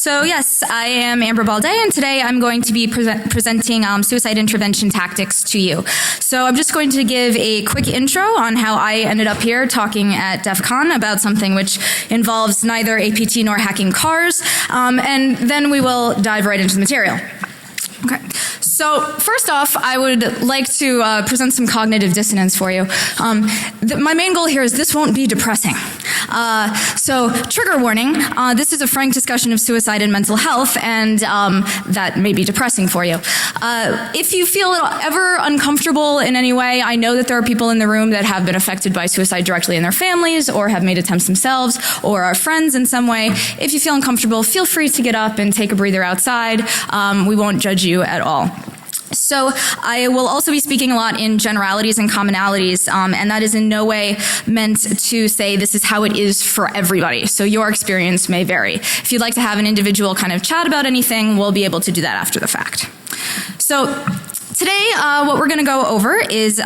So yes, I am Amber Baldet, and today I'm going to be presenting suicide intervention tactics to you. So I'm just going to give a quick intro on how I ended up here talking at DEFCON about something which involves neither APT nor hacking cars, and then we will dive right into the material. Okay. So first off, I would like to present some cognitive dissonance for you. My main goal here is this won't be depressing. So trigger warning, this is a frank discussion of suicide and mental health, and that may be depressing for you. If you feel ever uncomfortable in any way, I know that there are people in the room that have been affected by suicide directly in their families or have made attempts themselves or are friends in some way. If you feel uncomfortable, feel free to get up and take a breather outside. We won't judge you at all. So I will also be speaking a lot in generalities and commonalities, and that is in no way meant to say this is how it is for everybody. So your experience may vary. If you'd like to have an individual kind of chat about anything, we'll be able to do that after the fact. So today, what we're going to go over is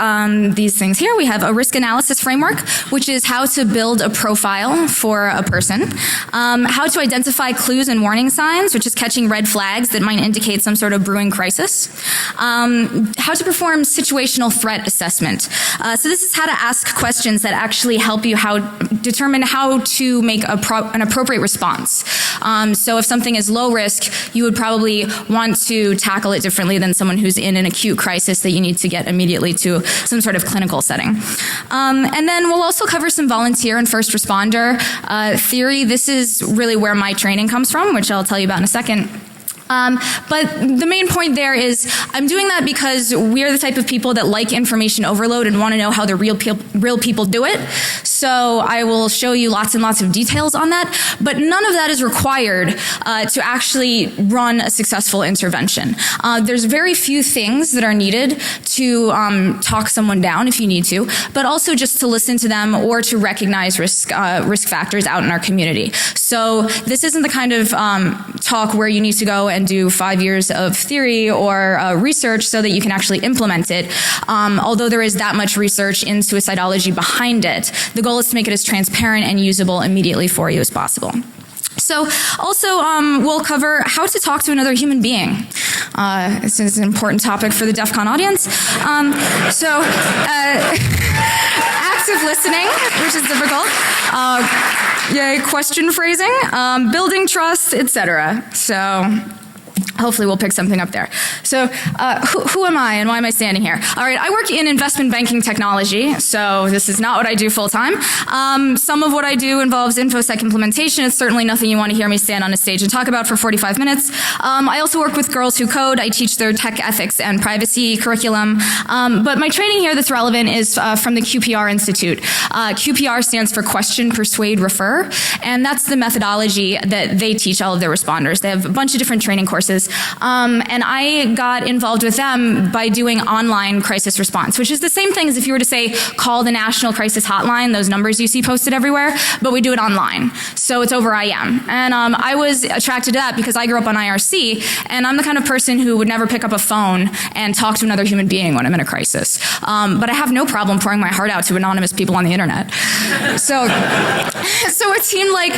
these things here. We have a risk analysis framework, which is how to build a profile for a person. How to identify clues and warning signs, which is catching red flags that might indicate some sort of brewing crisis. How to perform situational threat assessment. So this is how to ask questions that actually help you determine how to make an appropriate response. So if something is low risk, you would probably want to tackle it differently than someone who's in an acute crisis that you need to get immediately to some sort of clinical setting. And then we'll also cover some volunteer and first responder theory. This is really where my training comes from, which I'll tell you about in a second. But the main point there is I'm doing that because we're the type of people that like information overload and want to know how the real people do it. So I will show you lots and lots of details on that, but none of that is required to actually run a successful intervention. There's very few things that are needed to talk someone down if you need to, but also just to listen to them or to recognize risk factors out in our community. So this isn't the kind of talk where you need to go and do 5 years of theory or research so that you can actually implement it. Although there is that much research in suicidology behind it, the goal is to make it as transparent and usable immediately for you as possible. So also we'll cover how to talk to another human being. This is an important topic for the DEFCON audience. Active listening, which is difficult. Question phrasing, building trust, etc. So hopefully we'll pick something up there. So who am I and why am I standing here? All right, I work in investment banking technology, so this is not what I do full time. Some of what I do involves InfoSec implementation. It's certainly nothing you want to hear me stand on a stage and talk about for 45 minutes. I also work with Girls Who Code. I teach their tech ethics and privacy curriculum. But my training here that's relevant is from the QPR Institute. QPR stands for Question, Persuade, Refer, and that's the methodology that they teach all of their responders. They have a bunch of different training courses. And I got involved with them by doing online crisis response, which is the same thing as if you were to say, call the National Crisis Hotline, those numbers you see posted everywhere, but we do it online. So it's over IM. And I was attracted to that because I grew up on IRC, and I'm the kind of person who would never pick up a phone and talk to another human being when I'm in a crisis. But I have no problem pouring my heart out to anonymous people on the internet. So it seemed like,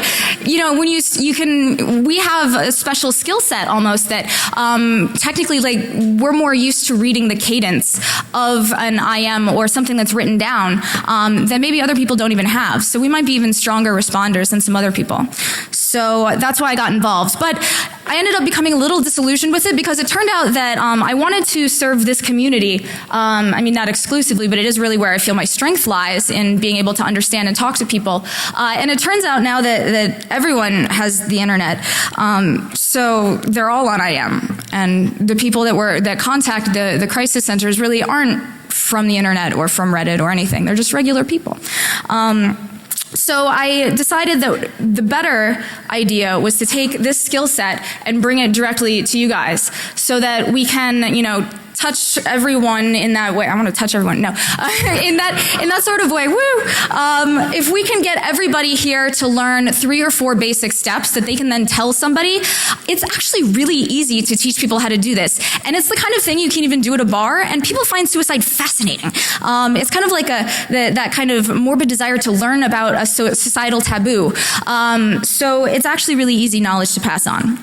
when we have a special skill set almost that technically, we're more used to reading the cadence of an IM or something that's written down that maybe other people don't even have. So we might be even stronger responders than some other people. So that's why I got involved. But I ended up becoming a little disillusioned with it because it turned out that I wanted to serve this community. Not exclusively, but it is really where I feel my strength lies in being able to understand and talk to people. And it turns out now that everyone has the internet. So they're all on IM. And the people that contact the crisis centers really aren't from the internet or from Reddit or anything. They're just regular people. So I decided that the better idea was to take this skill set and bring it directly to you guys so that we can, touch everyone in that way. I want to touch everyone. No, in that sort of way. Woo! If we can get everybody here to learn 3 or 4 basic steps that they can then tell somebody, it's actually really easy to teach people how to do this. And it's the kind of thing you can even do at a bar, and people find suicide fascinating. It's kind of like that kind of morbid desire to learn about a societal taboo. So it's actually really easy knowledge to pass on.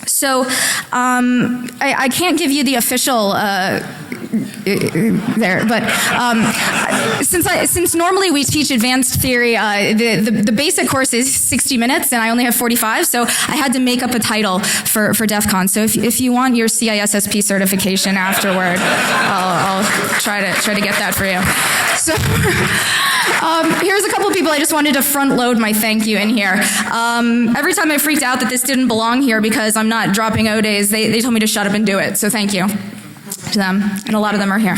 So I can't give you the official there, but since normally we teach advanced theory, the basic course is 60 minutes, and I only have 45, so I had to make up a title for DEFCON. So if you want your CISSP certification afterward, I'll try to get that for you. So here's a couple people I just wanted to front load my thank you in here. Every time I freaked out that this didn't belong here because I'm not dropping O days, they told me to shut up and do it. So thank you to them, and a lot of them are here.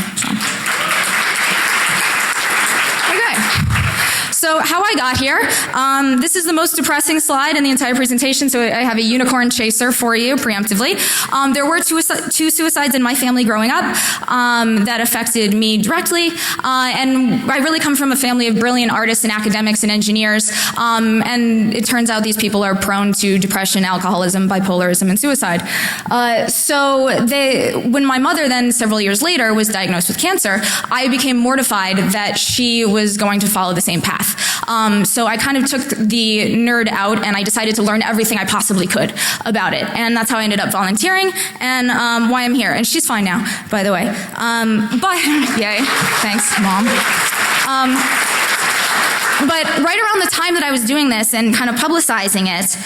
So how I got here, this is the most depressing slide in the entire presentation, so I have a unicorn chaser for you preemptively. There were two suicides in my family growing up that affected me directly, and I really come from a family of brilliant artists and academics and engineers, and it turns out these people are prone to depression, alcoholism, bipolarism, and suicide. When my mother then, several years later, was diagnosed with cancer, I became mortified that she was going to follow the same path. So I kind of took the nerd out and I decided to learn everything I possibly could about it. And that's how I ended up volunteering and why I'm here. And she's fine now, by the way. But, yay, thanks, Mom. But right around the time that I was doing this and kind of publicizing it,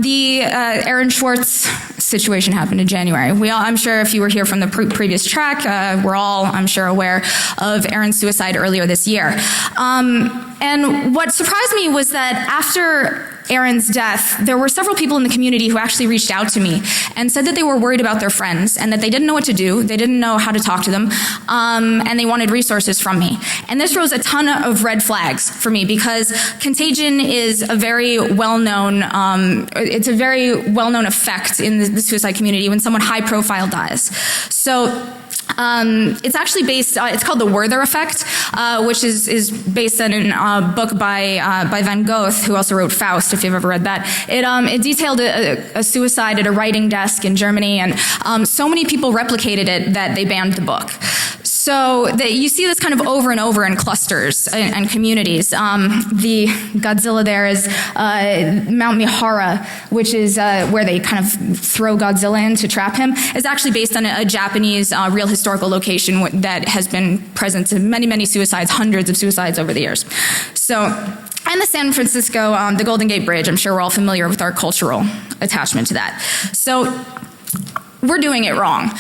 the Aaron Schwartz situation happened in January. I'm sure if you were here from the previous track, we're all, I'm sure, aware of Aaron's suicide earlier this year. And what surprised me was that after Aaron's death, there were several people in the community who actually reached out to me and said that they were worried about their friends and that they didn't know what to do, they didn't know how to talk to them, and they wanted resources from me. And this rose a ton of red flags for me because contagion is a very well-known, it's a very well-known effect in the suicide community when someone high profile dies. So it's actually based, it's called the Werther effect, which is based on a book by Van Gogh, who also wrote Faust, if you've ever read that. It detailed a suicide at a writing desk in Germany, and so many people replicated it that they banned the book. So you see this kind of over and over in clusters and communities. The Godzilla there is Mount Mihara, which is where they kind of throw Godzilla in to trap him. It's actually based on a Japanese real historical location that has been present to many, many suicides, hundreds of suicides over the years. So, and the San Francisco, the Golden Gate Bridge, I'm sure we're all familiar with our cultural attachment to that. So, we're doing it wrong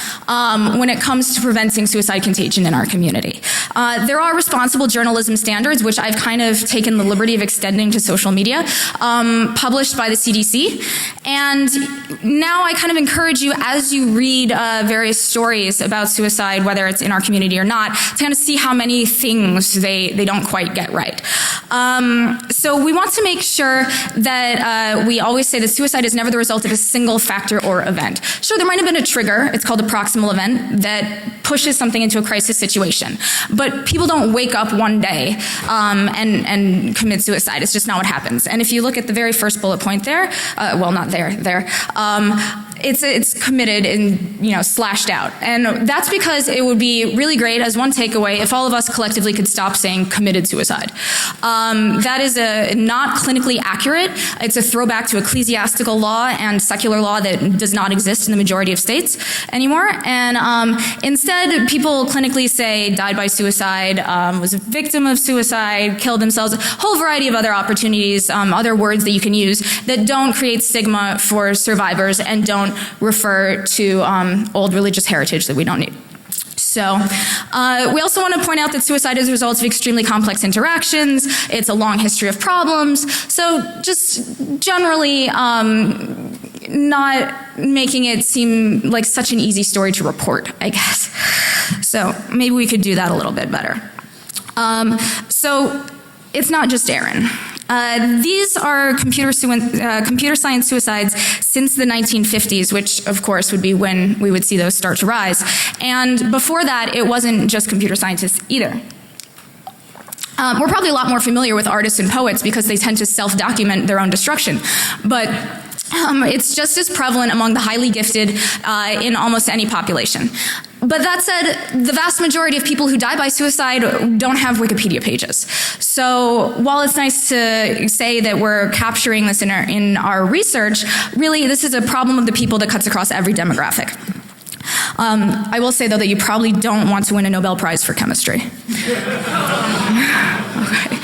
when it comes to preventing suicide contagion in our community. There are responsible journalism standards, which I've kind of taken the liberty of extending to social media, published by the CDC. And now I kind of encourage you, as you read various stories about suicide, whether it's in our community or not, to kind of see how many things they don't quite get right. So we want to make sure that we always say that suicide is never the result of a single factor or event. Sure, there might have been a trigger, it's called a proximal event, that pushes something into a crisis situation. But people don't wake up one day and commit suicide. It's just not what happens. And if you look at the very first bullet point there, well, not there, it's committed and, slashed out. And that's because it would be really great, as one takeaway, if all of us collectively could stop saying committed suicide. That is not clinically accurate. It's a throwback to ecclesiastical law and secular law that does not exist in the majority of states anymore. And instead, people clinically say died by suicide, was a victim of suicide, killed themselves, a whole variety of other opportunities, other words that you can use that don't create stigma for survivors and don't refer to old religious heritage that we don't need. So we also want to point out that suicide is a result of extremely complex interactions. It's a long history of problems. So just generally not making it seem like such an easy story to report, I guess. So maybe we could do that a little bit better. So it's not just Aaron. These are computer science suicides since the 1950s, which of course would be when we would see those start to rise. And before that, it wasn't just computer scientists either. We're probably a lot more familiar with artists and poets because they tend to self-document their own destruction. But it's just as prevalent among the highly gifted in almost any population. But that said, the vast majority of people who die by suicide don't have Wikipedia pages. So while it's nice to say that we're capturing this in our research, really this is a problem of the people that cuts across every demographic. I will say though that you probably don't want to win a Nobel Prize for chemistry. Okay.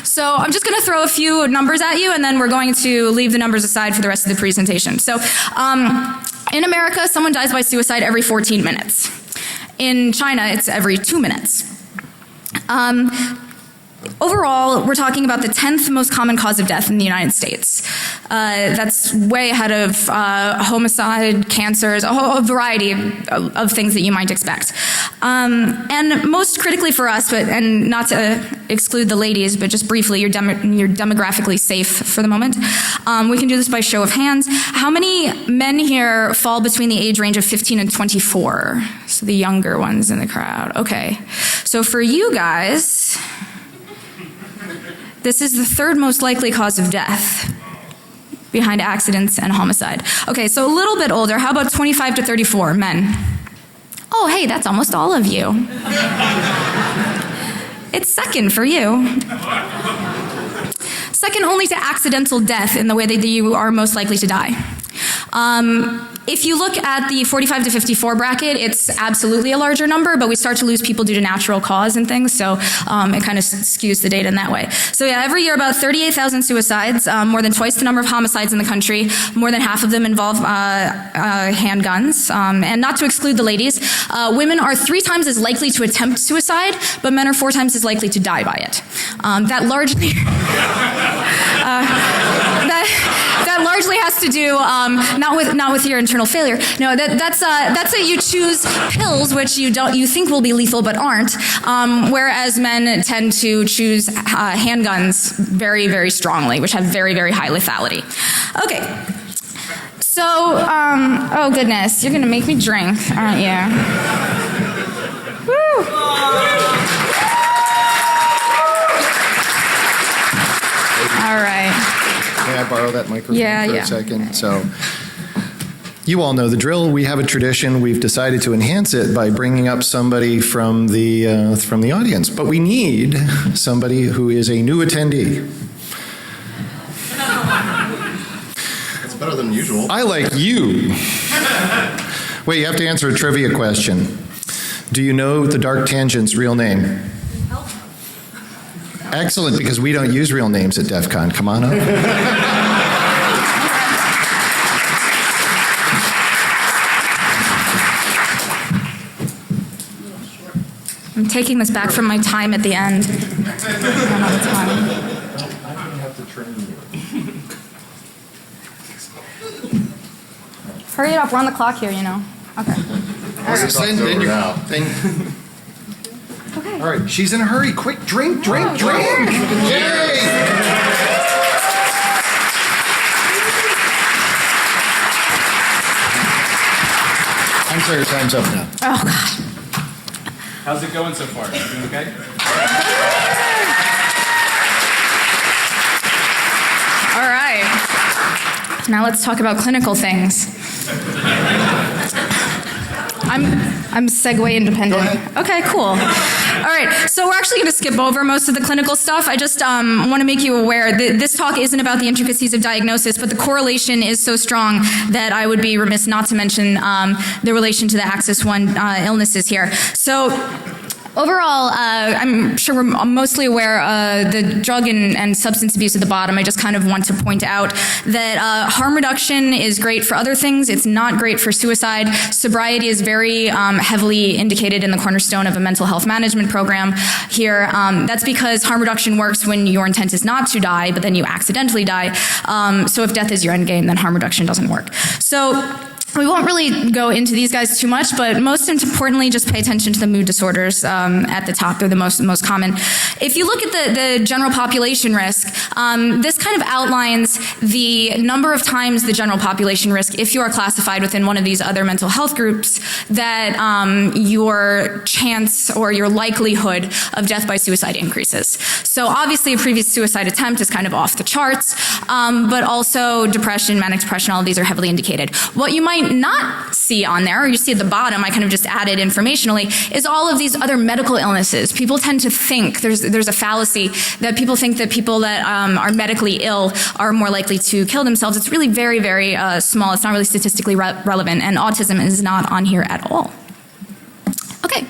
So I'm just going to throw a few numbers at you, and then we're going to leave the numbers aside for the rest of the presentation. So in America, someone dies by suicide every 14 minutes. In China, it's every 2 minutes. Overall, we're talking about the 10th most common cause of death in the United States. That's way ahead of homicide, cancers, a variety of things that you might expect. And most critically for us, and not to exclude the ladies, but just briefly, you're demographically safe for the moment. We can do this by show of hands. How many men here fall between the age range of 15 and 24? So the younger ones in the crowd. Okay. So for you guys, this is the third most likely cause of death behind accidents and homicide. Okay, so a little bit older. How about 25 to 34 men? Oh, hey, that's almost all of you. It's second for you. Second only to accidental death in the way that you are most likely to die. If you look at the 45 to 54 bracket, it's absolutely a larger number, but we start to lose people due to natural cause and things, so it kind of skews the data in that way. So yeah, every year about 38,000 suicides, more than twice the number of homicides in the country. More than half of them involve handguns. And not to exclude the ladies, women are 3 times as likely to attempt suicide, but men are 4 times as likely to die by it. That largely that largely has to do not with your internal failure. No, that's that you choose pills which you think will be lethal but aren't, whereas men tend to choose handguns very, very strongly, which have very, very high lethality. Okay. So, oh goodness, you're gonna make me drink, aren't you? Woo! All right. May I borrow that microphone for a second? So, you all know the drill. We have a tradition. We've decided to enhance it by bringing up somebody from the audience. But we need somebody who is a new attendee. That's better than usual. I like you. Wait, you have to answer a trivia question. Do you know the Dark Tangent's real name? Excellent, because we don't use real names at DEFCON. Come on up. I'm taking this back from my time at the end. Hurry it up, we're on the clock here, you know. Okay. Okay. All right, she's in a hurry. Quick, drink. Yay! I'm sorry, your time's up now. Oh, God. How's it going so far? You doing okay? All right. Now let's talk about clinical things. I'm segue independent. Okay, cool. All right, so we're actually going to skip over most of the clinical stuff. I just want to make you aware that this talk isn't about the intricacies of diagnosis, but the correlation is so strong that I would be remiss not to mention the relation to the Axis 1 illnesses here. So overall, I'm sure we're mostly aware the drug and substance abuse at the bottom. I just kind of want to point out that harm reduction is great for other things. It's not great for suicide. Sobriety is very heavily indicated in the cornerstone of a mental health management program here. That's because harm reduction works when your intent is not to die, but then you accidentally die. So if death is your end game, then harm reduction doesn't work. So we won't really go into these guys too much, but most importantly, just pay attention to the mood disorders at the top. They're the most common. If you look at the general population risk, this kind of outlines the number of times the general population risk, if you are classified within one of these other mental health groups, that your chance or your likelihood of death by suicide increases. So obviously a previous suicide attempt is kind of off the charts, but also depression, manic depression, all of these are heavily indicated. What you might might not see on there, or you see at the bottom, I kind of just added informationally, is all of these other medical illnesses. People tend to think, there's a fallacy that people think that people that are medically ill are more likely to kill themselves. It's really very, very small. It's not really statistically relevant, and autism is not on here at all. Okay.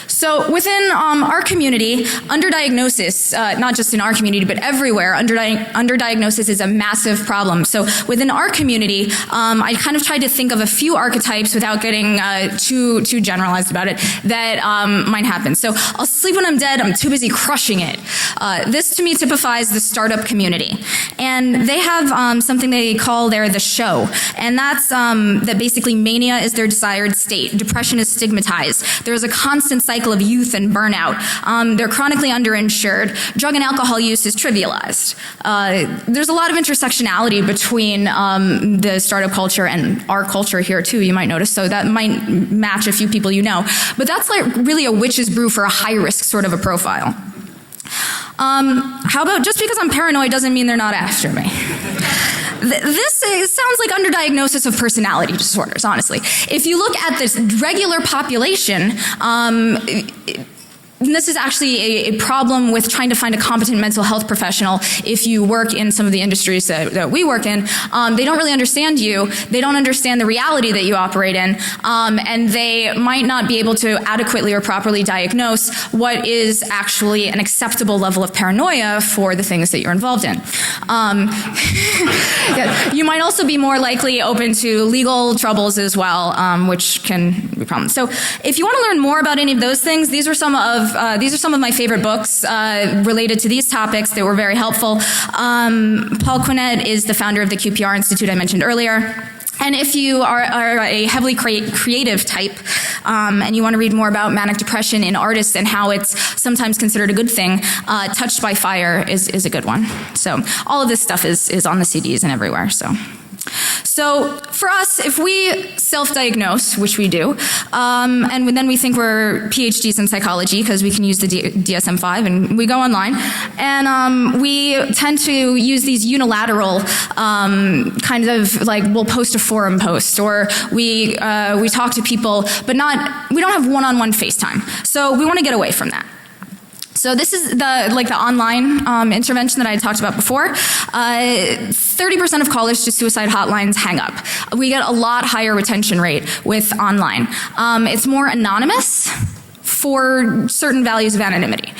So within our community, underdiagnosis, not just in our community, but everywhere, underdiagnosis is a massive problem. So within our community, I kind of tried to think of a few archetypes without getting too generalized about it that might happen. So I'll sleep when I'm dead, I'm too busy crushing it. This to me typifies the startup community. And they have something they call the show. And that's that basically mania is their desired state. Depression is stigmatized. There's a constant cycle of youth and burnout. They're chronically underinsured. Drug and alcohol use is trivialized. There's a lot of intersectionality between the startup culture and our culture here too, you might notice, so that might match a few people you know. But that's like really a witch's brew for a high-risk sort of a profile. How about just because I'm paranoid doesn't mean they're not after me. This sounds like underdiagnosis of personality disorders, honestly. If you look at this regular population, this is actually a problem with trying to find a competent mental health professional if you work in some of the industries that we work in. They don't really understand you. They don't understand the reality that you operate in, and they might not be able to adequately or properly diagnose what is actually an acceptable level of paranoia for the things that you're involved in. Yeah, you might also be more likely open to legal troubles as well, which can be problems. So if you want to learn more about any of those things, these are some of my favorite books related to these topics that were very helpful. Paul Quinet is the founder of the QPR Institute I mentioned earlier. And if you are a heavily creative type and you want to read more about manic depression in artists and how it's sometimes considered a good thing, Touched by Fire is a good one. So all of this stuff is on the CDs and everywhere. So for us, if we self-diagnose, which we do, and then we think we're PhDs in psychology because we can use the DSM-5 and we go online, and we tend to use these unilateral kind of like we'll post a forum post or we talk to people, but we don't have one-on-one FaceTime. So we want to get away from that. So this is the online intervention that I talked about before. 30% of callers to suicide hotlines hang up. We get a lot higher retention rate with online. It's more anonymous for certain values of anonymity.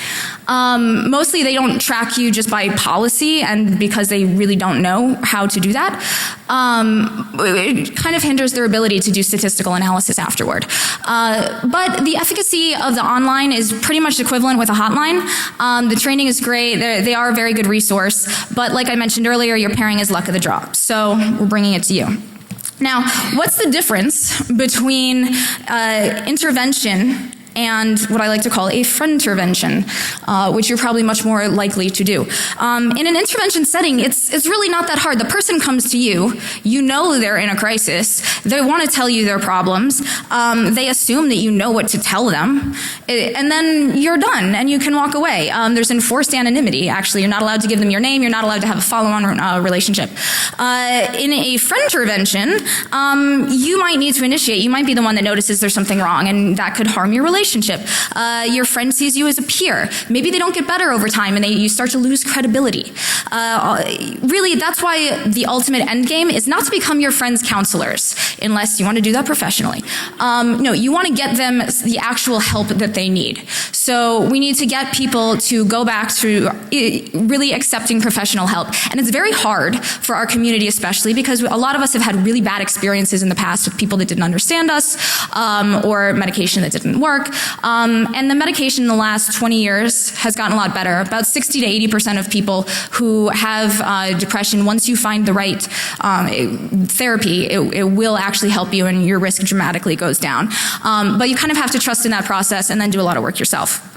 Mostly they don't track you just by policy and because they really don't know how to do that. It kind of hinders their ability to do statistical analysis afterward. But the efficacy of the online is pretty much equivalent with a hotline. The training is great. They are a very good resource. But like I mentioned earlier, your pairing is luck of the draw. So we're bringing it to you. Now, what's the difference between intervention and what I like to call a friend-tervention, which you're probably much more likely to do. In an intervention setting, it's really not that hard. The person comes to you, you know they're in a crisis, they want to tell you their problems, they assume that you know what to tell them, and then you're done and you can walk away. There's enforced anonymity, actually. You're not allowed to give them your name, you're not allowed to have a follow-on relationship. In a friend-tervention, you might need to initiate, you might be the one that notices there's something wrong, and that could harm your relationship. Your friend sees you as a peer. Maybe they don't get better over time and you start to lose credibility. Really, that's why the ultimate end game is not to become your friend's counselors, unless you want to do that professionally. No, you want to get them the actual help that they need. So we need to get people to go back to really accepting professional help. And it's very hard for our community especially because a lot of us have had really bad experiences in the past with people that didn't understand us or medication that didn't work. And the medication in the last 20 years has gotten a lot better. About 60 to 80% of people who have depression, once you find the right therapy, it will actually help you and your risk dramatically goes down. But you kind of have to trust in that process and then do a lot of work yourself.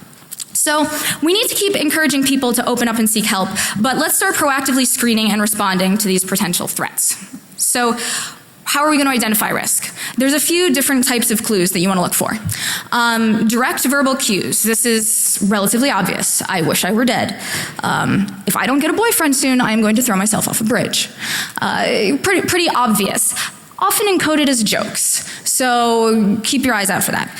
So we need to keep encouraging people to open up and seek help, but let's start proactively screening and responding to these potential threats. So how are we going to identify risk? There's a few different types of clues that you want to look for. Direct verbal cues. This is relatively obvious. I wish I were dead. If I don't get a boyfriend soon, I am going to throw myself off a bridge. Pretty obvious. often encoded as jokes. So keep your eyes out for that.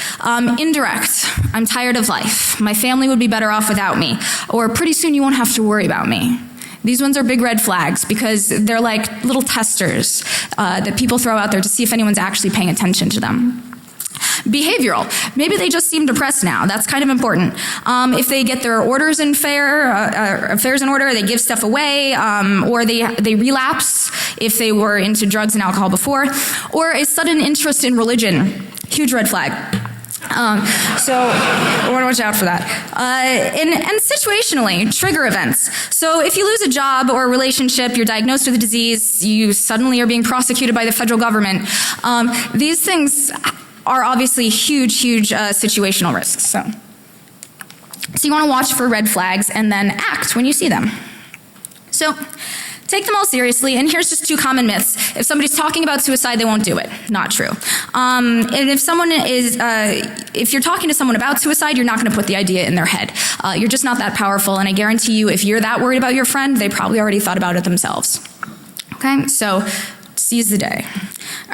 Indirect, I'm tired of life. My family would be better off without me. Or pretty soon you won't have to worry about me. These ones are big red flags because they're like little testers that people throw out there to see if anyone's actually paying attention to them. Behavioral. Maybe they just seem depressed now. That's kind of important. If they get their affairs in order, they give stuff away, or they relapse if they were into drugs and alcohol before, or a sudden interest in religion. Huge red flag. So I want to watch out for that. And situationally, trigger events. So if you lose a job or a relationship, you're diagnosed with a disease, you suddenly are being prosecuted by the federal government, these things are obviously huge situational risks. So you want to watch for red flags and then act when you see them. So take them all seriously, and here's just 2 common myths. If somebody's talking about suicide, they won't do it. Not true. And if you're talking to someone about suicide, you're not going to put the idea in their head. You're just not that powerful, and I guarantee you, if you're that worried about your friend, they probably already thought about it themselves. Okay, so seize the day.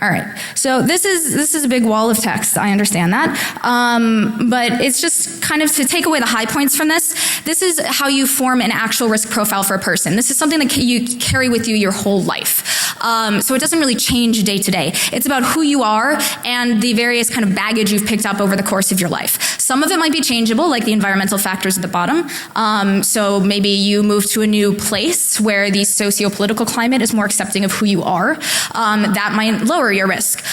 All right, so this is a big wall of text, I understand that, but it's just kind of to take away the high points from this. This is how you form an actual risk profile for a person. This is something that you carry with you your whole life. So it doesn't really change day to day. It's about who you are and the various kind of baggage you've picked up over the course of your life. Some of it might be changeable, like the environmental factors at the bottom. So maybe you move to a new place where the socio-political climate is more accepting of who you are. That might lower your risk.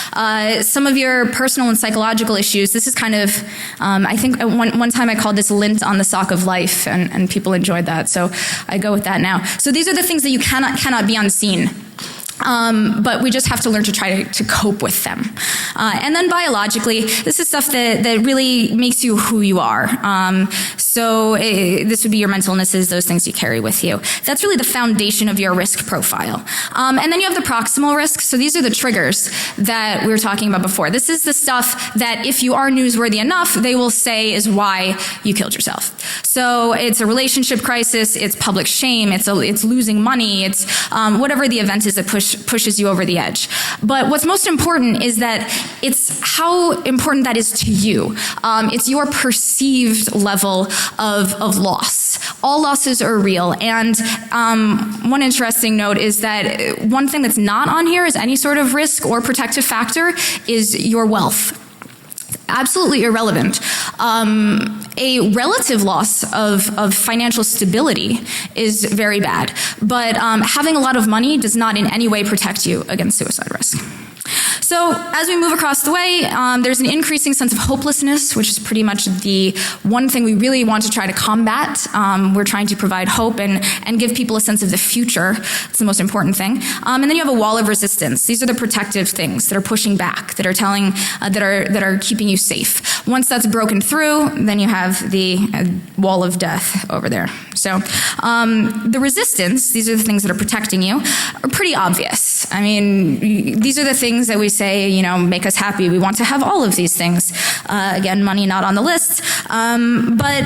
Some of your personal and psychological issues, this is kind of, I think one time I called this lint on the sock of life, and people enjoyed that, so I go with that now. So these are the things that you cannot be unseen. But we just have to learn to try to cope with them. And then biologically, this is stuff that really makes you who you are. So this would be your mental illnesses, those things you carry with you. That's really the foundation of your risk profile. And then you have the proximal risks. So these are the triggers that we were talking about before. This is the stuff that if you are newsworthy enough, they will say is why you killed yourself. So it's a relationship crisis, it's public shame, it's losing money, it's whatever the event is that pushes you over the edge. But what's most important is that it's how important that is to you. It's your perceived level of loss. All losses are real, and one interesting note is that one thing that's not on here is any sort of risk or protective factor is your wealth. Absolutely irrelevant. A relative loss of financial stability is very bad, but having a lot of money does not in any way protect you against suicide risk. So as we move across the way, there's an increasing sense of hopelessness, which is pretty much the one thing we really want to try to combat. We're trying to provide hope and give people a sense of the future. It's the most important thing. And then you have a wall of resistance. These are the protective things that are pushing back, that are telling, that are keeping you safe. Once that's broken through, then you have the wall of death over there. So the resistance, these are the things that are protecting you, are pretty obvious. I mean, these are the things that we say, you know, make us happy. We want to have all of these things. Again, money not on the list. But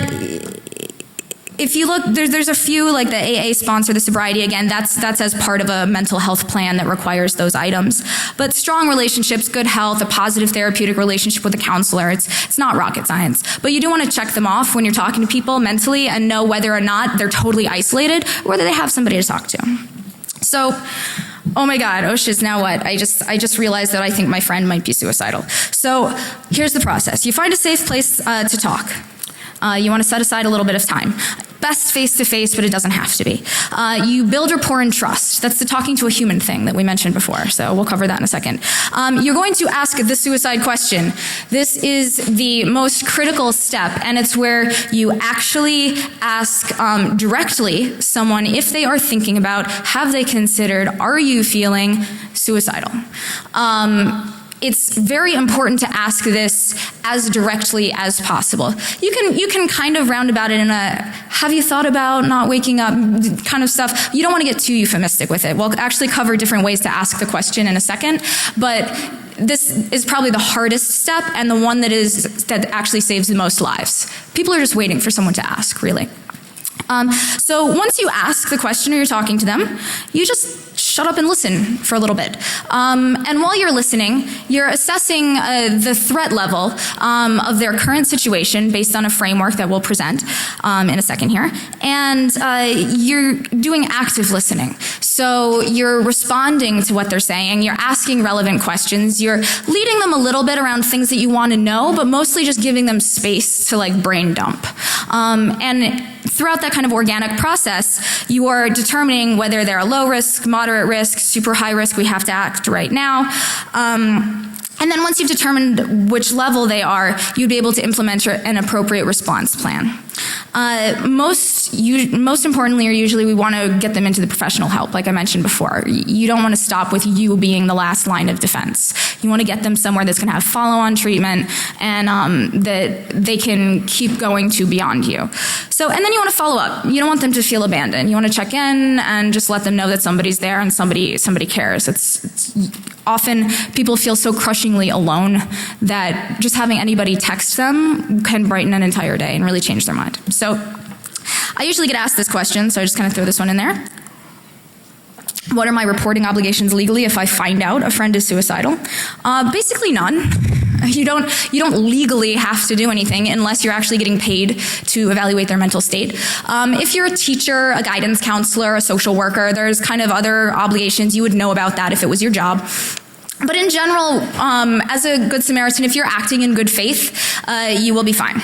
if you look, there's a few, like the AA sponsor, the sobriety, again, that's as part of a mental health plan that requires those items. But strong relationships, good health, a positive therapeutic relationship with a counselor, it's not rocket science. But you do want to check them off when you're talking to people mentally and know whether or not they're totally isolated or whether they have somebody to talk to. So, oh my God, oh shiz, now what? I just realized that I think my friend might be suicidal. So here's the process. You find a safe place to talk. You want to set aside a little bit of time. Best face-to-face, but it doesn't have to be. You build rapport and trust. That's the talking to a human thing that we mentioned before, so we'll cover that in a second. You're going to ask the suicide question. This is the most critical step, and it's where you actually ask directly someone if they are thinking about, have they considered, are you feeling suicidal? It's very important to ask this as directly as possible. You can kind of round about it in a, have you thought about not waking up kind of stuff. You don't want to get too euphemistic with it. We'll actually cover different ways to ask the question in a second, but this is probably the hardest step and the one that actually saves the most lives. People are just waiting for someone to ask, really. So once you ask the question or you're talking to them, you just shut up and listen for a little bit. And while you're listening, you're assessing the threat level of their current situation based on a framework that we'll present in a second here. And you're doing active listening. So you're responding to what they're saying, you're asking relevant questions, you're leading them a little bit around things that you want to know, but mostly just giving them space to like brain dump. And throughout that kind of organic process, you are determining whether they're a low risk, moderate risk, super high risk, we have to act right now. And then once you've determined which level they are, you'd be able to implement an appropriate response plan. Most importantly, or usually we want to get them into the professional help, like I mentioned before. You don't want to stop with you being the last line of defense. You want to get them somewhere that's going to have follow-on treatment and that they can keep going to beyond you. So, and then you want to follow up. You don't want them to feel abandoned. You want to check in and just let them know that somebody's there and somebody cares. It's often people feel so crushingly alone that just having anybody text them can brighten an entire day and really change their mind. So I usually get asked this question, so I just kind of throw this one in there. What are my reporting obligations legally if I find out a friend is suicidal? Basically none. You don't legally have to do anything unless you're actually getting paid to evaluate their mental state. If you're a teacher, a guidance counselor, a social worker, there's kind of other obligations. You would know about that if it was your job. But in general, as a good Samaritan, if you're acting in good faith, you will be fine.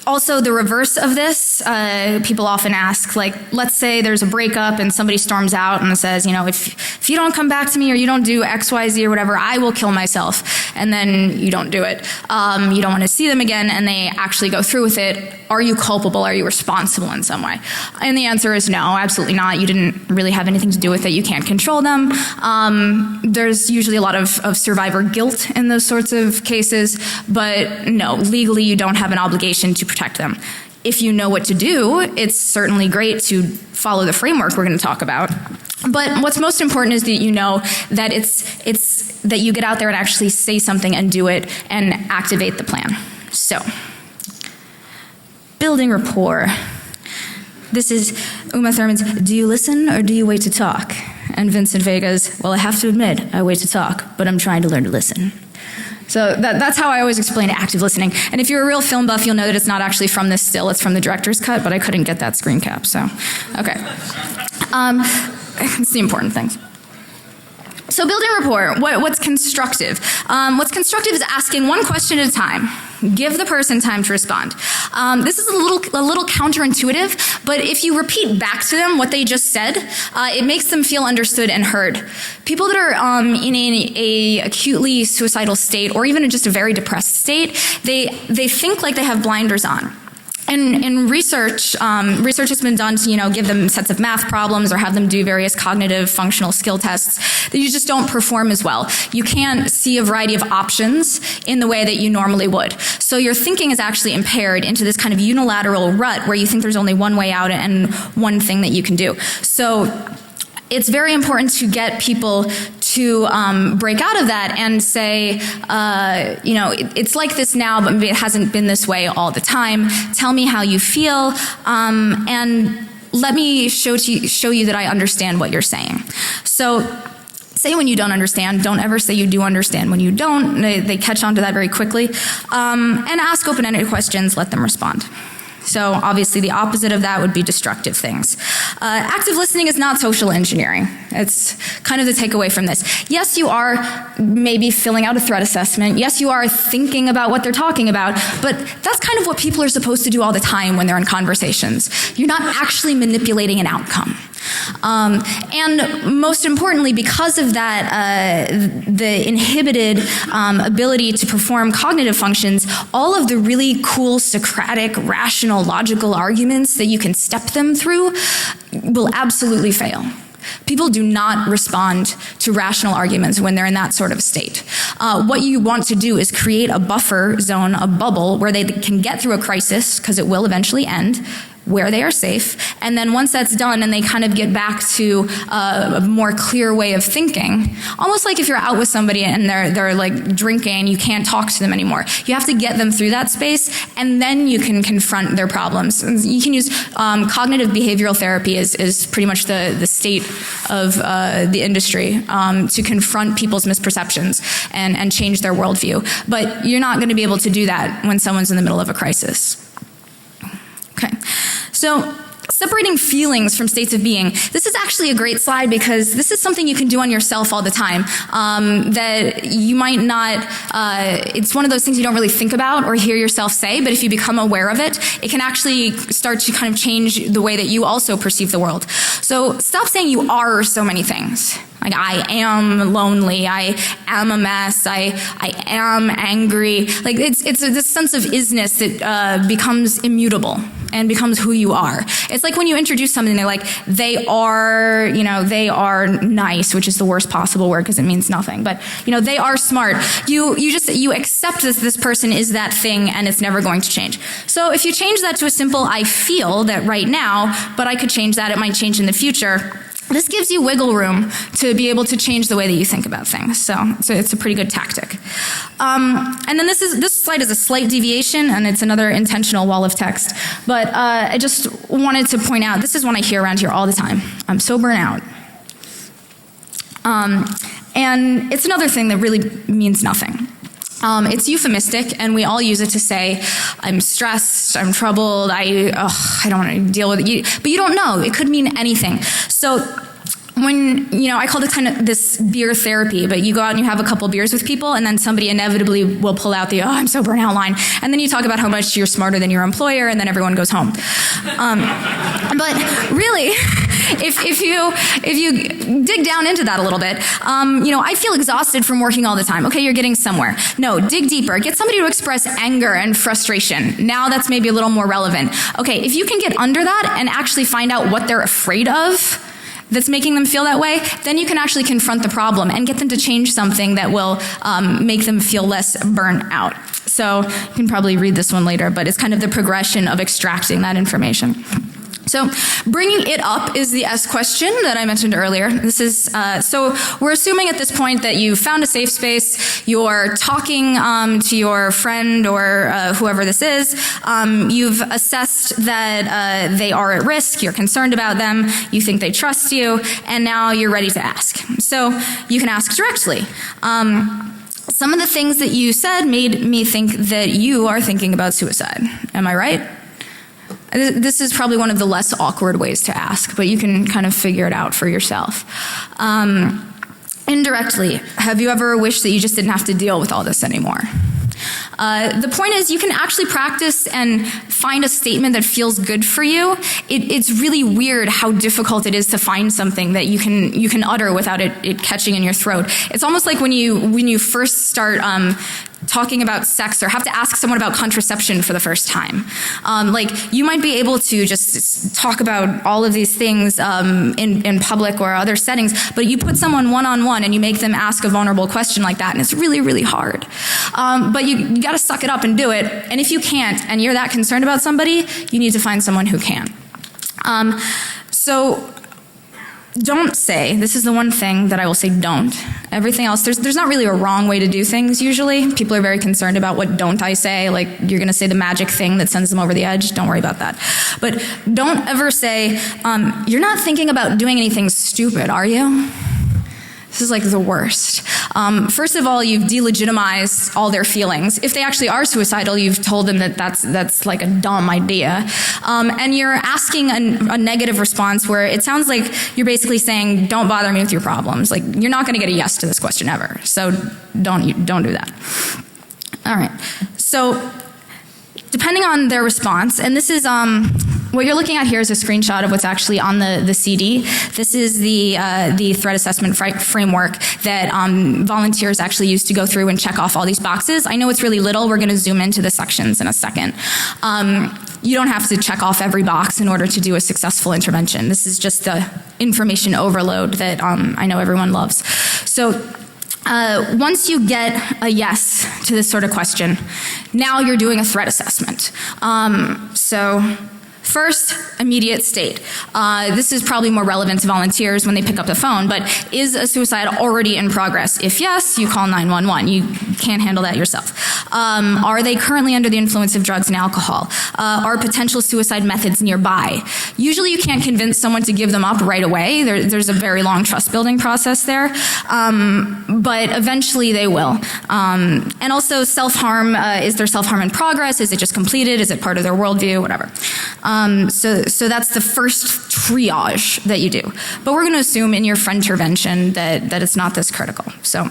Also, the reverse of this, people often ask, like, let's say there's a breakup and somebody storms out and says, you know, if you don't come back to me or you don't do X, Y, Z or whatever, I will kill myself. And then you don't do it. You don't want to see them again and they actually go through with it. Are you culpable? Are you responsible in some way? And the answer is no, absolutely not. You didn't really have anything to do with it. You can't control them. There's usually a lot of survivor guilt in those sorts of cases, but no, legally you don't have an obligation to protect them. If you know what to do, it's certainly great to follow the framework we're going to talk about. But what's most important is that you know that it's that you get out there and actually say something and do it and activate the plan. So, building rapport. This is Uma Thurman's, do you listen or do you wait to talk? And Vincent Vega's, well, I have to admit, I wait to talk, but I'm trying to learn to listen. So that's how I always explain active listening. And if you're a real film buff, you'll know that it's not actually from this still, it's from the director's cut, but I couldn't get that screen cap, so, okay. It's the important things. So building rapport, what's constructive? What's constructive is asking one question at a time. Give the person time to respond. This is a little counterintuitive, but if you repeat back to them what they just said, it makes them feel understood and heard. People that are in a acutely suicidal state, or even in just a very depressed state, they think like they have blinders on. In research, research has been done to, give them sets of math problems or have them do various cognitive functional skill tests that you just don't perform as well. You can't see a variety of options in the way that you normally would. So your thinking is actually impaired into this kind of unilateral rut where you think there's only one way out and one thing that you can do. So it's very important to get people to break out of that and say, it's like this now, but maybe it hasn't been this way all the time. Tell me how you feel, and let me show you that I understand what you're saying. So say when you don't understand. Don't ever say you do understand when you don't. They catch on to that very quickly. And ask open-ended questions, let them respond. So obviously the opposite of that would be destructive things. Active listening is not social engineering. It's kind of the takeaway from this. Yes, you are maybe filling out a threat assessment. Yes, you are thinking about what they're talking about, but that's kind of what people are supposed to do all the time when they're in conversations. You're not actually manipulating an outcome. And most importantly, because of that, the inhibited ability to perform cognitive functions, all of the really cool Socratic, rational, logical arguments that you can step them through will absolutely fail. People do not respond to rational arguments when they're in that sort of state. What you want to do is create a buffer zone, a bubble, where they can get through a crisis, because it will eventually end, where they are safe, and then once that's done and they kind of get back to a more clear way of thinking, almost like if you're out with somebody and they're like drinking, you can't talk to them anymore. You have to get them through that space, and then you can confront their problems. And you can use cognitive behavioral therapy is pretty much the state of the industry to confront people's misperceptions and change their worldview. But you're not going to be able to do that when someone's in the middle of a crisis. Okay, so separating feelings from states of being. This is actually a great slide because this is something you can do on yourself all the time that you might not, it's one of those things you don't really think about or hear yourself say, but if you become aware of it, it can actually start to kind of change the way that you also perceive the world. So stop saying you are so many things. Like, I am lonely, I am a mess, I am angry. Like, it's this sense of isness that becomes immutable and becomes who you are. It's like when you introduce something, they're like, they are nice, which is the worst possible word because it means nothing. But, they are smart. You accept this person is that thing and it's never going to change. So if you change that to a simple, I feel that right now, but I could change that, it might change in the future. This gives you wiggle room to be able to change the way that you think about things. So it's a pretty good tactic. And then this slide is a slight deviation, and it's another intentional wall of text. But I just wanted to point out, this is one I hear around here all the time. I'm so burnt out. And it's another thing that really means nothing. It's euphemistic, and we all use it to say, I'm stressed, I'm troubled, I don't want to deal with it. But you don't know. It could mean anything. So when, I call it kind of this beer therapy, but you go out and you have a couple beers with people, and then somebody inevitably will pull out the, I'm so burnt out line. And then you talk about how much you're smarter than your employer, and then everyone goes home. But really, if you dig down into that a little bit, I feel exhausted from working all the time. Okay, you're getting somewhere. No, dig deeper. Get somebody to express anger and frustration. Now that's maybe a little more relevant. Okay, if you can get under that and actually find out what they're afraid of that's making them feel that way, then you can actually confront the problem and get them to change something that will make them feel less burnt out. So you can probably read this one later, but it's kind of the progression of extracting that information. So bringing it up is the S question that I mentioned earlier. This is, so we're assuming at this point that you found a safe space, you're talking to your friend or whoever this is, you've assessed that they are at risk, you're concerned about them, you think they trust you, and now you're ready to ask. So you can ask directly. Some of the things that you said made me think that you are thinking about suicide. Am I right? This is probably one of the less awkward ways to ask, but you can kind of figure it out for yourself. Indirectly, have you ever wished that you just didn't have to deal with all this anymore? The point is, you can actually practice and find a statement that feels good for you. It's really weird how difficult it is to find something that you can utter without it catching in your throat. It's almost like when you first start talking about sex or have to ask someone about contraception for the first time. Like, you might be able to just talk about all of these things in public or other settings, but you put someone one-on-one and you make them ask a vulnerable question like that, and it's really, really hard. But you gotta suck it up and do it, and if you can't, and you're that concerned about somebody, you need to find someone who can. So don't say, this is the one thing that I will say don't. Everything else, there's not really a wrong way to do things usually. People are very concerned about what don't I say, like you're gonna say the magic thing that sends them over the edge. Don't worry about that. But don't ever say, you're not thinking about doing anything stupid, are you? This is like the worst. First of all, you've delegitimized all their feelings. If they actually are suicidal, you've told them that that's like a dumb idea. And you're asking a negative response where it sounds like you're basically saying, don't bother me with your problems. Like, you're not gonna get a yes to this question ever. So don't do that. All right, so depending on their response, and this is, what you're looking at here is a screenshot of what's actually on the CD. This is the threat assessment framework that volunteers actually use to go through and check off all these boxes. I know it's really little. We're going to zoom into the sections in a second. You don't have to check off every box in order to do a successful intervention. This is just the information overload that I know everyone loves. So once you get a yes to this sort of question, now you're doing a threat assessment. So First, immediate state. This is probably more relevant to volunteers when they pick up the phone, but is a suicide already in progress? If yes, you call 911. You can't handle that yourself. Are they currently under the influence of drugs and alcohol? Are potential suicide methods nearby? Usually you can't convince someone to give them up right away. There's a very long trust building process there, but eventually they will. And also self-harm, is there self-harm in progress? Is it just completed? Is it part of their worldview? Whatever. So that's the first triage that you do. But we're going to assume in your intervention that it's not this critical. So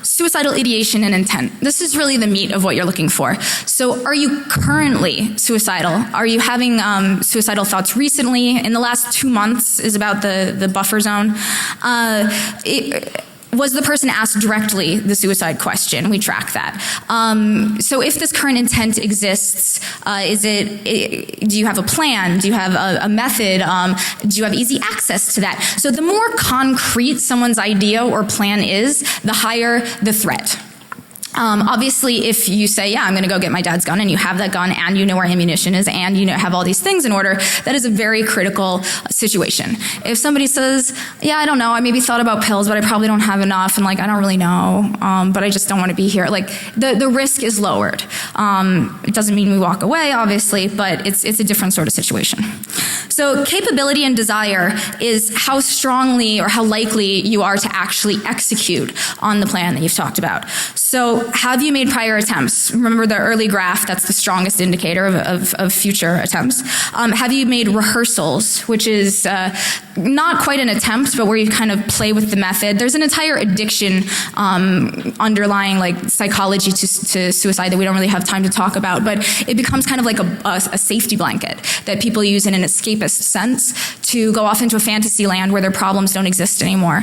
suicidal ideation and intent. This is really the meat of what you're looking for. So are you currently suicidal? Are you having suicidal thoughts recently? In the last 2 months is about the buffer zone. Was the person asked directly the suicide question? We track that. So if this current intent exists, do you have a plan? Do you have a method? Do you have easy access to that? So the more concrete someone's idea or plan is, the higher the threat. Obviously, if you say, yeah, I'm going to go get my dad's gun, and you have that gun, and you know where ammunition is, and you have all these things in order, that is a very critical situation. If somebody says, yeah, I don't know, I maybe thought about pills, but I probably don't have enough, and I don't really know, but I just don't want to be here, the risk is lowered. It doesn't mean we walk away, obviously, but it's a different sort of situation. So capability and desire is how strongly or how likely you are to actually execute on the plan that you've talked about. So have you made prior attempts? Remember the early graph, that's the strongest indicator of future attempts. Have you made rehearsals, which is not quite an attempt, but where you kind of play with the method. There's an entire addiction underlying psychology to suicide that we don't really have time to talk about, but it becomes kind of like a safety blanket that people use in an escapist sense to go off into a fantasy land where their problems don't exist anymore.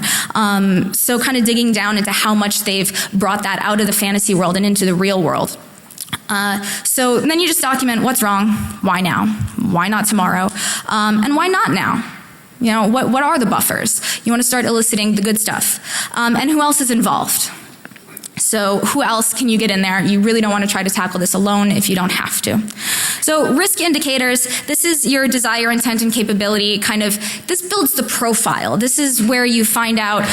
So kind of digging down into how much they've brought that out of the fantasy world and into the real world. So then you just document what's wrong, why now, why not tomorrow, and why not now? What are the buffers? You want to start eliciting the good stuff. And who else is involved? So who else can you get in there? You really don't want to try to tackle this alone if you don't have to. So risk indicators, this is your desire, intent, and capability this builds the profile. This is where you find out,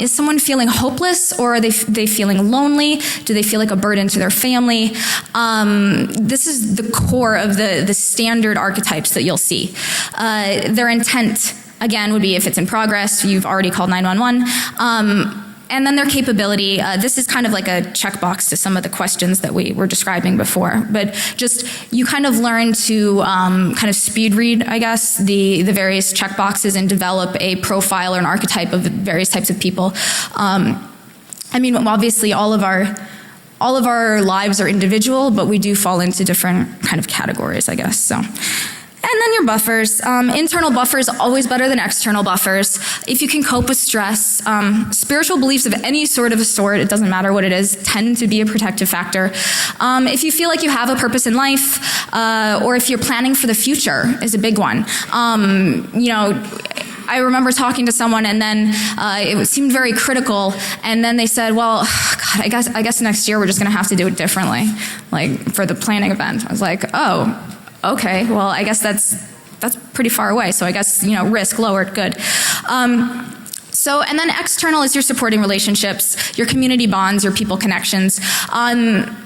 is someone feeling hopeless, or are they feeling lonely? Do they feel like a burden to their family? This is the core of the standard archetypes that you'll see. Their intent, again, would be if it's in progress, you've already called 911. And then their capability, this is kind of like a checkbox to some of the questions that we were describing before, but just you kind of learn to kind of speed read, I guess, the various checkboxes and develop a profile or an archetype of various types of people. Obviously all of our lives are individual, but we do fall into different kind of categories, I guess, so. And then your buffers. Internal buffers, always better than external buffers. If you can cope with stress, spiritual beliefs of any sort, it doesn't matter what it is, tend to be a protective factor. If you feel like you have a purpose in life, or if you're planning for the future is a big one. I remember talking to someone, and then it seemed very critical, and then they said, well, God, I guess next year we're just going to have to do it differently, for the planning event. I was like, oh, okay, well, I guess that's pretty far away. So I guess, risk lowered, good. And then external is your supporting relationships, your community bonds, your people connections.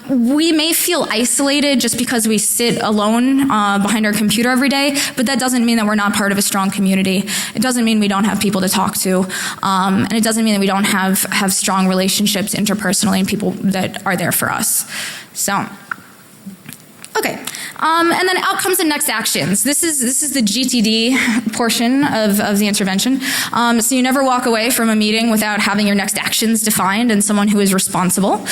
We may feel isolated just because we sit alone behind our computer every day, but that doesn't mean that we're not part of a strong community. It doesn't mean we don't have people to talk to, and it doesn't mean that we don't have strong relationships interpersonally and people that are there for us. So. Okay, and then outcomes and next actions. This is the GTD portion of the intervention. So you never walk away from a meeting without having your next actions defined and someone who is responsible.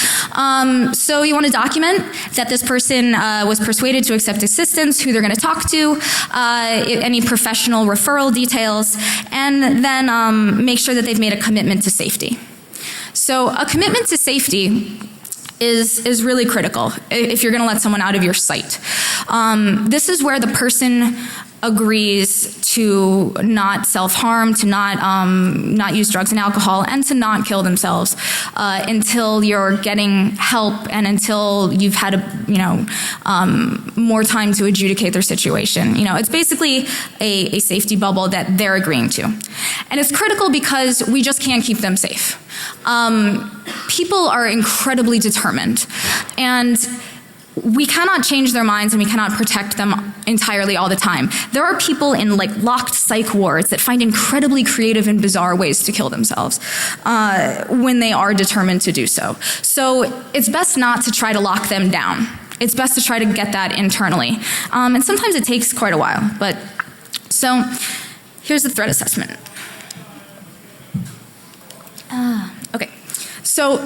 So you want to document that this person was persuaded to accept assistance, who they're going to talk to, any professional referral details, and then make sure that they've made a commitment to safety. So a commitment to safety is really critical if you're going to let someone out of your sight. This is where the person agrees to not self-harm, to not use drugs and alcohol, and to not kill themselves until you're getting help and until you've had more time to adjudicate their situation. It's basically a safety bubble that they're agreeing to. And it's critical because we just can't keep them safe. People are incredibly determined, and we cannot change their minds and we cannot protect them entirely all the time. There are people in locked psych wards that find incredibly creative and bizarre ways to kill themselves when they are determined to do so. So it's best not to try to lock them down. It's best to try to get that internally. And sometimes it takes quite a while. So here's the threat assessment. Okay, so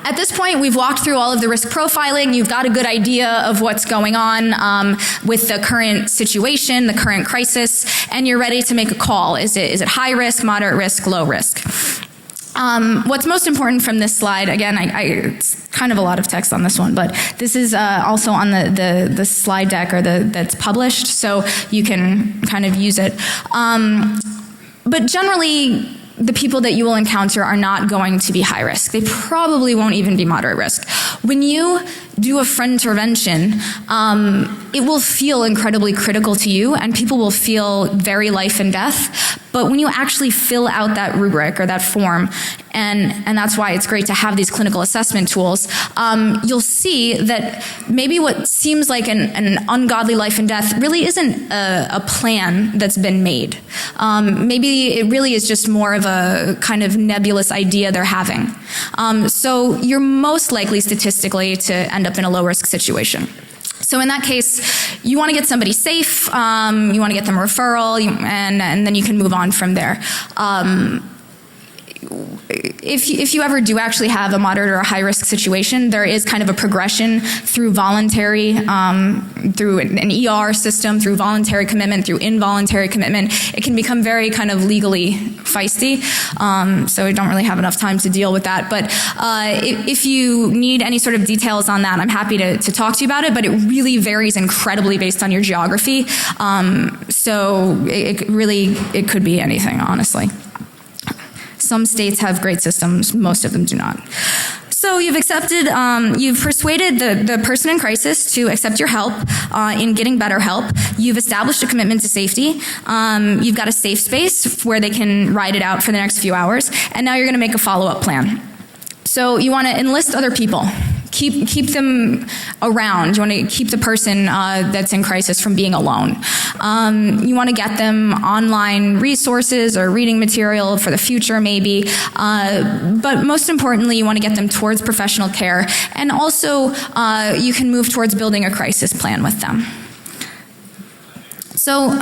at this point, we've walked through all of the risk profiling. You've got a good idea of what's going on with the current situation, the current crisis, and you're ready to make a call. Is it high risk, moderate risk, low risk? What's most important from this slide, again, it's kind of a lot of text on this one, but this is also on the slide deck that's published, so you can kind of use it. But generally, the people that you will encounter are not going to be high risk. They probably won't even be moderate risk. When you do a friend intervention, it will feel incredibly critical to you, and people will feel very life and death. But when you actually fill out that rubric or that form, and that's why it's great to have these clinical assessment tools, you'll see that maybe what seems like an ungodly life and death really isn't a plan that's been made. Maybe it really is just more of a kind of nebulous idea they're having. So you're most likely statistically to end up in a low-risk situation. So in that case, you want to get somebody safe, you want to get them a referral, and then you can move on from there. If you ever do actually have a moderate or a high risk situation, there is kind of a progression through voluntary, through an ER system, through voluntary commitment, through involuntary commitment. It can become very kind of legally feisty, so we don't really have enough time to deal with that. But if you need any sort of details on that, I'm happy to talk to you about it, but it really varies incredibly based on your geography. So it could be anything, honestly. Some states have great systems, most of them do not. So you've persuaded the person in crisis to accept your help in getting better help. You've established a commitment to safety. You've got a safe space where they can ride it out for the next few hours. And now you're going to make a follow-up plan. So you want to enlist other people. Keep them around. You want to keep the person that's in crisis from being alone. You want to get them online resources or reading material for the future maybe. But most importantly, you want to get them towards professional care. And also, you can move towards building a crisis plan with them. So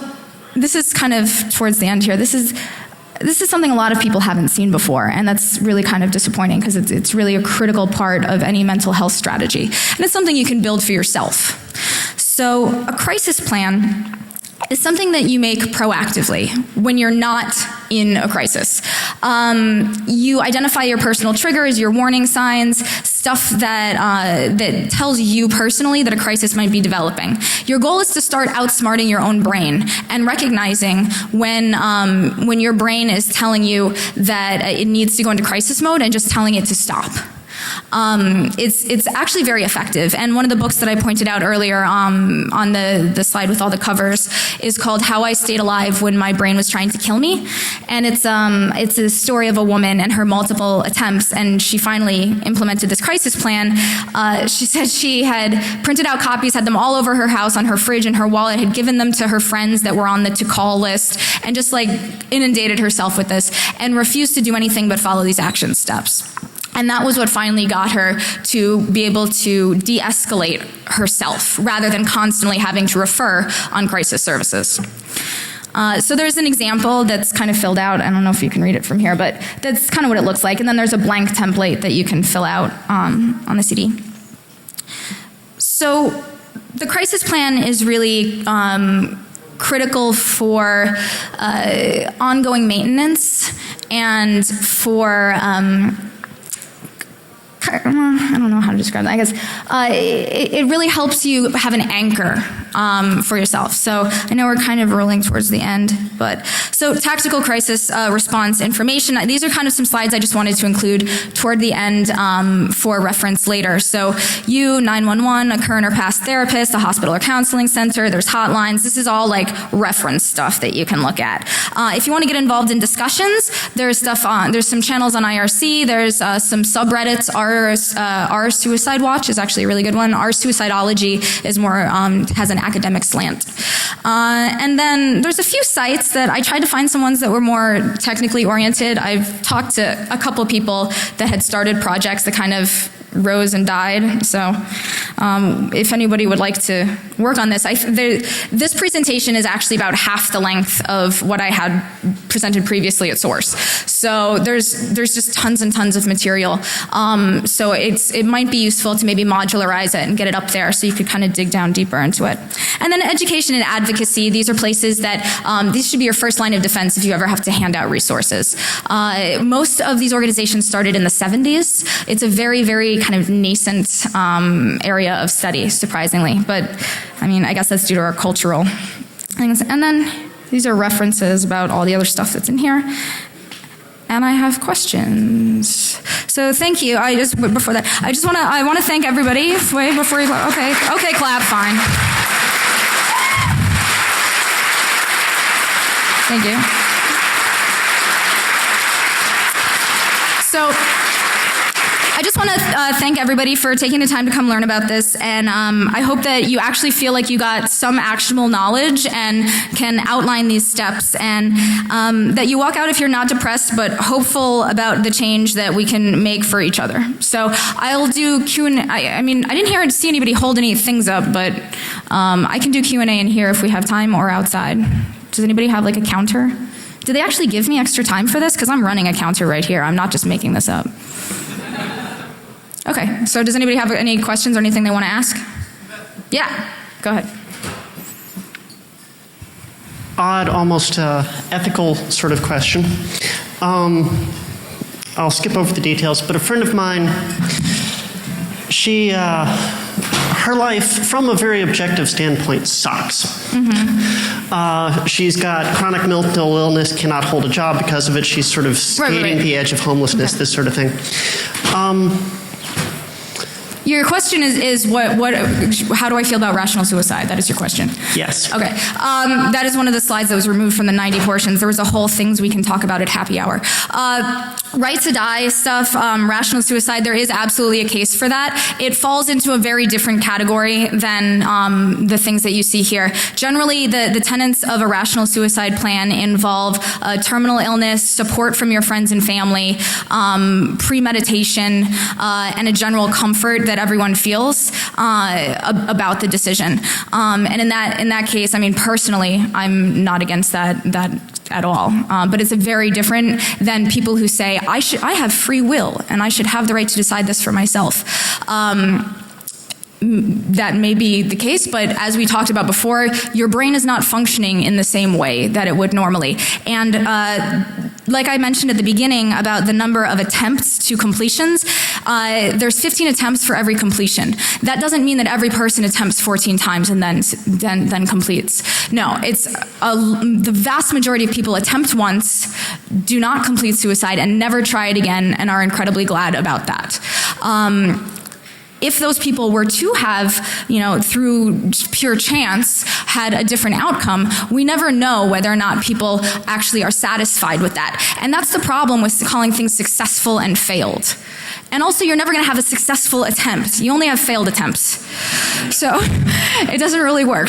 this is kind of towards the end here. This is something a lot of people haven't seen before, and that's really kind of disappointing because it's really a critical part of any mental health strategy. And it's something you can build for yourself. So a crisis plan is something that you make proactively when you're not in a crisis. You identify your personal triggers, your warning signs, stuff that tells you personally that a crisis might be developing. Your goal is to start outsmarting your own brain and recognizing when your brain is telling you that it needs to go into crisis mode and just telling it to stop. It's actually very effective, and one of the books that I pointed out earlier on the slide with all the covers is called How I Stayed Alive When My Brain Was Trying to Kill Me, and it's a story of a woman and her multiple attempts, and she finally implemented this crisis plan. She said she had printed out copies, had them all over her house, on her fridge and her wallet, had given them to her friends that were on the to-call list, and just inundated herself with this, and refused to do anything but follow these action steps. And that was what finally got her to be able to de-escalate herself rather than constantly having to refer on crisis services. So there's an example that's kind of filled out. I don't know if you can read it from here, but that's kind of what it looks like. And then there's a blank template that you can fill out on the CD. So the crisis plan is really critical for ongoing maintenance and for I don't know how to describe that. I guess it really helps you have an anchor for yourself. So I know we're kind of rolling towards the end, but so tactical crisis response information. These are kind of some slides I just wanted to include toward the end for reference later. So 911, a current or past therapist, a hospital or counseling center, there's hotlines. This is all like reference stuff that you can look at. If you want to get involved in discussions, there's stuff on, there's some channels on IRC, there's some subreddits. Our Suicide Watch is actually a really good one. Our Suicidology is more, has an academic slant. And then there's a few sites that I tried to find some ones that were more technically oriented. I've talked to a couple people that had started projects that kind of rose and died. So if anybody would like to work on this, this presentation is actually about half the length of what I had presented previously at Source. So there's just tons and tons of material. So it might be useful to maybe modularize it and get it up there so you could kind of dig down deeper into it. And then education and advocacy, these are places that, these should be your first line of defense if you ever have to hand out resources. Most of these organizations started in the 70s. It's a very, very kind of nascent area of study, surprisingly. But, I mean, I guess that's due to our cultural things. And then these are references about all the other stuff that's in here. And I have questions. So thank you. Before that, I want to thank everybody. Wait, before you go. Okay, clap, fine. Thank you. So I just want to thank everybody for taking the time to come learn about this, and I hope that you actually feel like you got some actionable knowledge and can outline these steps, and that you walk out if you're not depressed but hopeful about the change that we can make for each other. So I'll do Q&A. I mean, I didn't see anybody hold any things up, but I can do Q&A in here if we have time, or outside. Does anybody have like a counter? Did they actually give me extra time for this? Because I'm running a counter right here. I'm not just making this up. Okay, so does anybody have any questions or anything they want to ask? Yeah, go ahead. Odd, almost ethical sort of question. I'll skip over the details, but a friend of mine, her life, from a very objective standpoint, sucks. Mm-hmm. She's got chronic mental illness, cannot hold a job because of it. She's sort of skating the edge of homelessness, this sort of thing. Your question is how do I feel about rational suicide? That is your question? Yes. Okay. That is one of the slides that was removed from the 90 portions. There was a whole things we can talk about at happy hour. Right to die stuff, rational suicide, there is absolutely a case for that. It falls into a very different category than the things that you see here. Generally, the tenets of a rational suicide plan involve terminal illness, support from your friends and family, premeditation, and a general comfort that everyone feels about the decision. And in that case, I mean, personally, I'm not against that at all. But it's very different than people who say, I have free will and I should have the right to decide this for myself. That may be the case, but as we talked about before, your brain is not functioning in the same way that it would normally. And like I mentioned at the beginning about the number of attempts to completions, there's 15 attempts for every completion. That doesn't mean that every person attempts 14 times and then completes. No, it's the vast majority of people attempt once, do not complete suicide, and never try it again, and are incredibly glad about that. If those people were to have, through pure chance, had a different outcome, we never know whether or not people actually are satisfied with that. And that's the problem with calling things successful and failed. And also, you're never going to have a successful attempt. You only have failed attempts. So it doesn't really work.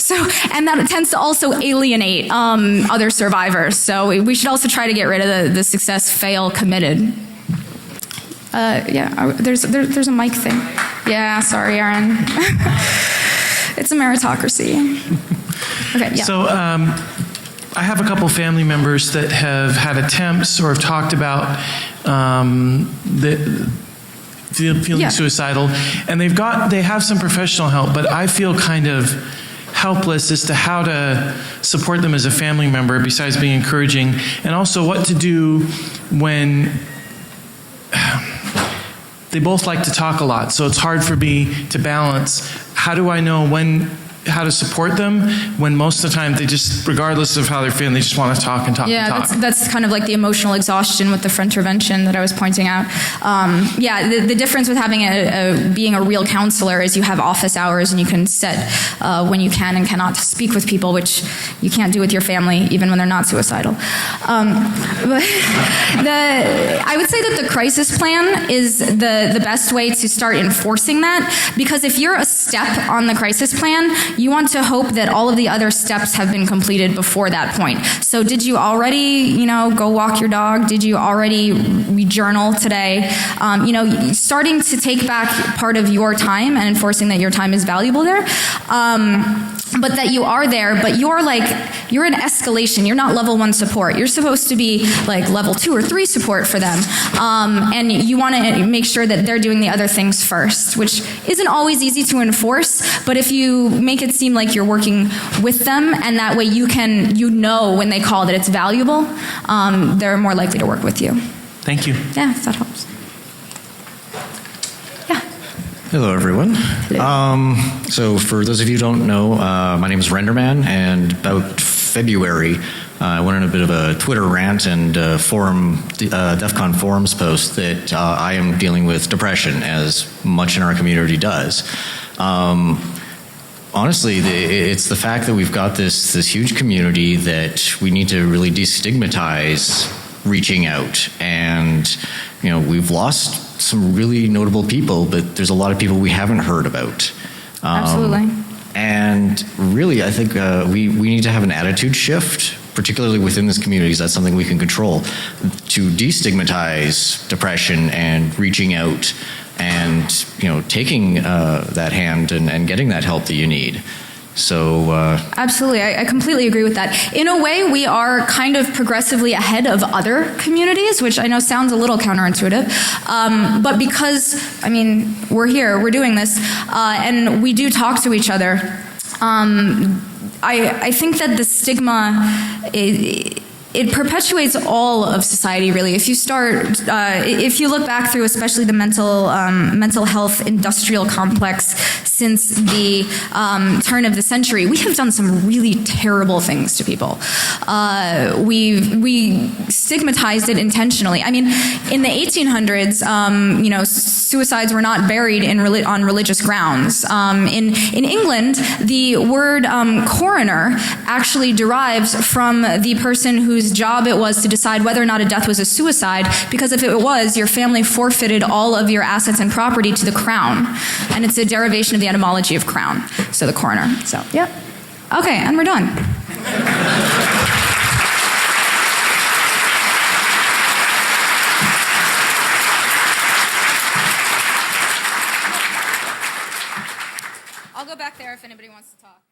And that tends to also alienate other survivors. So we should also try to get rid of the success, fail, committed. Yeah, there's a mic thing. Yeah, sorry, Aaron. It's a meritocracy. Okay, yeah. So I have a couple family members that have had attempts or have talked about feeling suicidal, and they have some professional help, but I feel kind of helpless as to how to support them as a family member besides being encouraging, and also what to do when they both like to talk a lot, so it's hard for me to balance. How do I know when how to support them when most of the time they just, regardless of how they're feeling, they just want to talk and talk and talk. Yeah, that's kind of like the emotional exhaustion with the intervention that I was pointing out. The difference with having being a real counselor is you have office hours and you can set when you can and cannot speak with people, which you can't do with your family, even when they're not suicidal. But I would say that the crisis plan is the best way to start enforcing that, because if you're a step on the crisis plan, you want to hope that all of the other steps have been completed before that point. So did you already, go walk your dog? Did you already journal today? Starting to take back part of your time and enforcing that your time is valuable there. But that you are there, but you're in escalation. You're not level 1 support. You're supposed to be like level 2 or 3 support for them. And you want to make sure that they're doing the other things first, which isn't always easy to enforce, but if you make it seem like you're working with them, and that way when they call that it's valuable, they're more likely to work with you. Thank you. Yeah, if that helps. Hello, everyone. So for those of you who don't know, my name is Renderman, and about February, I went on a bit of a Twitter rant and DEFCON forums post that I am dealing with depression, as much in our community does. Honestly, it's the fact that we've got this huge community that we need to really destigmatize reaching out. And, we've lost some really notable people, but there's a lot of people we haven't heard about. Absolutely. And really, I think we need to have an attitude shift, particularly within this community, because that's something we can control, to destigmatize depression and reaching out and, taking that hand and getting that help that you need. So absolutely, I completely agree with that. In a way, we are kind of progressively ahead of other communities, which I know sounds a little counterintuitive, but because, we're here, we're doing this, and we do talk to each other, I think that the stigma, it perpetuates all of society, really. If you look back through, especially the mental health industrial complex since the turn of the century, we have done some really terrible things to people. We stigmatized it intentionally. In the 1800s, suicides were not buried on religious grounds. In England, the word coroner actually derives from the person whose job it was to decide whether or not a death was a suicide, because if it was, your family forfeited all of your assets and property to the crown. And it's a derivation of the etymology of crown, so the coroner. So, yeah. Okay, and we're done. I'll go back there if anybody wants to talk.